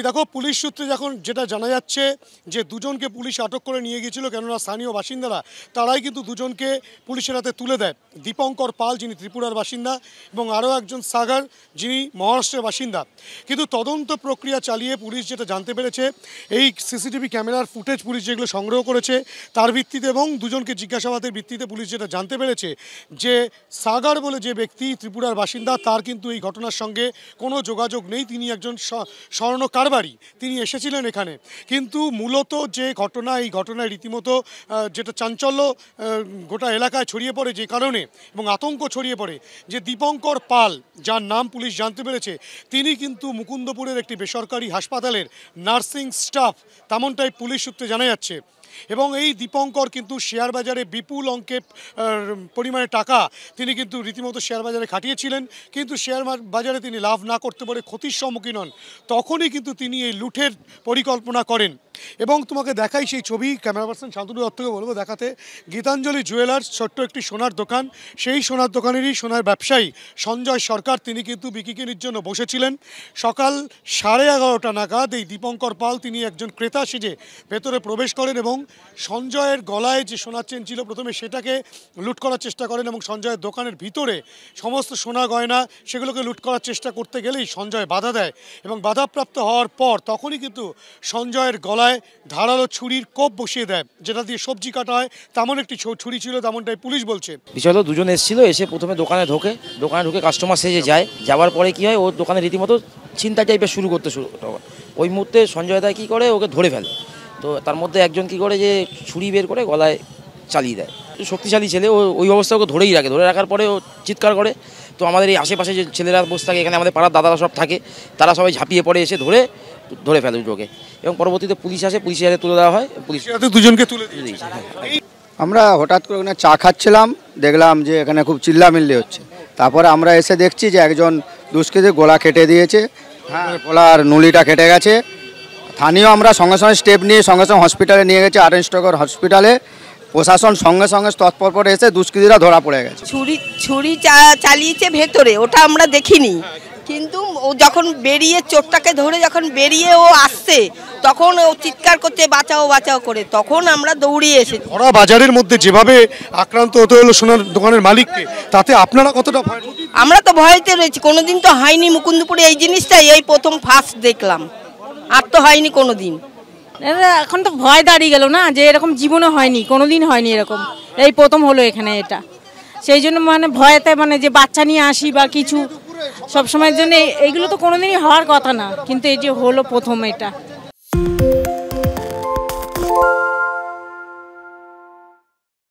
দেখো পুলিশ সূত্রে যখন যেটা জানা যাচ্ছে যে দুজনকে পুলিশ আটক করে নিয়ে গিয়েছিল, কেননা স্থানীয় বাসিন্দারা তারাই কিন্তু দুজনকে পুলিশের হাতে তুলে দেয়। দীপঙ্কর পাল যিনি ত্রিপুরার বাসিন্দা এবং আরও একজন সাগর যিনি মহারাষ্ট্রের বাসিন্দা। কিন্তু তদন্ত প্রক্রিয়া চালিয়ে পুলিশ যেটা জানতে পেরেছে, এই সিসিটিভি ক্যামেরার ফুটেজ পুলিশ যেগুলো সংগ্রহ করেছে তার ভিত্তিতে এবং দুজনকে জিজ্ঞাসাবাদের ভিত্তিতে পুলিশ যেটা জানতে পেরেছে যে সাগর বলে যে ব্যক্তি ত্রিপুরার বাসিন্দা তার কিন্তু এই ঘটনার সঙ্গে কোনো যোগাযোগ নেই। তিনি একজন স্বর্ণকার বাড়ি, তিনি এসেছিলেন এখানে। কিন্তু মূলত যে ঘটনা, এই ঘটনায় রীতিমতো যেটা চাঞ্চল্য গোটা এলাকায় ছড়িয়ে পড়ে যে কারণে এবং আতঙ্ক ছড়িয়ে পড়ে যে দীপঙ্কর পাল, যার নাম পুলিশ জানতে পেরেছে, তিনি কিন্তু মুকুন্দপুরের একটি বেসরকারি হাসপাতালের নার্সিং স্টাফ, তেমনটাই পুলিশ সূত্রে জানা যাচ্ছে। এবং এই দীপঙ্কর কিন্তু শেয়ার বাজারে বিপুল অঙ্কে পরিমাণে টাকা তিনি কিন্তু রীতিমতো শেয়ার বাজারে খাটিয়েছিলেন, কিন্তু শেয়ার বাজারে তিনি লাভ না করতে পারে ক্ষতির সম্মুখীন হন। তখনই কিন্তু তিনি এই লুঠের পরিকল্পনা করেন। এবং তোমাকে দেখাই সেই ছবি, ক্যামেরা পার্সন শান্তনু দত্তকে বলবো দেখাতে। গীতাঞ্জলি জুয়েলার্স, ছোট্ট একটি সোনার দোকান, সেই সোনার দোকানেরই সোনার ব্যবসায়ী সঞ্জয় সরকার তিনি কিন্তু বিকিকিনির জন্য বসেছিলেন। সকাল 11:30 নাগাদ এই দীপঙ্কর পাল তিনি একজন ক্রেতা সেজে ভেতরে প্রবেশ করেন এবং সঞ্জয়ের গলায় যে সোনার চেন ছিল প্রথমে সেটাকে লুট করার চেষ্টা করেন এবং সঞ্জয়ের দোকানের ভিতরে সমস্ত সোনা গয়না সেগুলোকে লুট করার চেষ্টা করতে গেলেই সঞ্জয় বাধা দেয় এবং বাধাপ্রাপ্ত হওয়ার পর তখনই কিন্তু সঞ্জয়ের গলায় ধারালো ছুরির কোপ বসিয়ে দেয়, যেটা দিয়ে সবজি কাটা হয় তেমন একটি ছুরি ছিল, তেমনটাই পুলিশ বলছে। বিষয় হলো দুজন এসেছিল, এসে প্রথমে দোকানে ঢুকে কাস্টমার সেজে যায়। যাওয়ার পরে কি হয়, ওর দোকানে রীতিমতো চিন্তা টাইপের শুরু ওই মুহূর্তে সঞ্জয় দা কী করে ওকে ধরে ফেলে। তো তার মধ্যে একজন কি করে যে ছুরি বের করে গলায় চালিয়ে দেয়। শক্তিশালী ছেলে, ও ওই অবস্থায় ওকে ধরে রাখার পরে ও চিৎকার করে। তো আমাদের এই আশেপাশে যে ছেলেরা বসে থাকে, এখানে আমাদের পাড়ার দাদারা সব থাকে, তারা সবাই ঝাঁপিয়ে পড়ে এসে ধরে ফেলে দুটোকে এবং পরবর্তীতে পুলিশ আসে, পুলিশের হাতে তুলে দেওয়া হয়। পুলিশের হাতে দুজনকে তুলে দিয়েছে। আমরা হঠাৎ করে ওখানে চা খাচ্ছিলাম, দেখলাম যে এখানে খুব চিল্লামিল্লি হচ্ছে। তারপরে আমরা এসে দেখছি যে একজন দুষ্কৃতী গলা কেটে দিয়েছে, গলার নুলিটা কেটে গেছে। স্থানীয় আমরা সঙ্গে সঙ্গে স্টেপ নিয়ে সঙ্গে সঙ্গে হসপিটালে নিয়ে গেছি, আরএনস্টকর হসপিটালে। প্রশাসন সঙ্গে সঙ্গে তৎপর এসে দুষ্কৃতীরা ধরা পড়ে গেছে। ছুরি চালিয়েছে ভেতরে, ওটা আমরা দেখিনি, কিন্তু ও যখন বেরিয়ে চোরটাকে ধরে যখন বেরিয়ে ও আসছে তখন ও চিৎকার করছে বাঁচাও করে, তখন আমরা দৌড়িয়ে এসেছি। ওরা বাজারের মধ্যে যেভাবে আক্রান্ত হতে হলো সোনার দোকানের মালিককে, তাতে আপনারা কতটা ভয়? আমরা তো ভয়তে রয়েছি, কোনোদিন তো হয়নি মুকুন্দপুরে এই জিনিসটাই, এই প্রথম ফার্স্ট দেখলাম, আর তো হয়নি কোনোদিন। এখন তো ভয় দাঁড়িয়ে গেল না, যে এরকম জীবনে হয়নি, কোনোদিন হয়নি এরকম, এই প্রথম হলো এখানে এটা। সেই জন্য ভয়েতে যে বাচ্চা নিয়ে আসি বা কিছু সবসময়ের জন্য এইগুলো তো কোনোদিনই হওয়ার কথা না, কিন্তু এই যে হলো প্রথম এটা।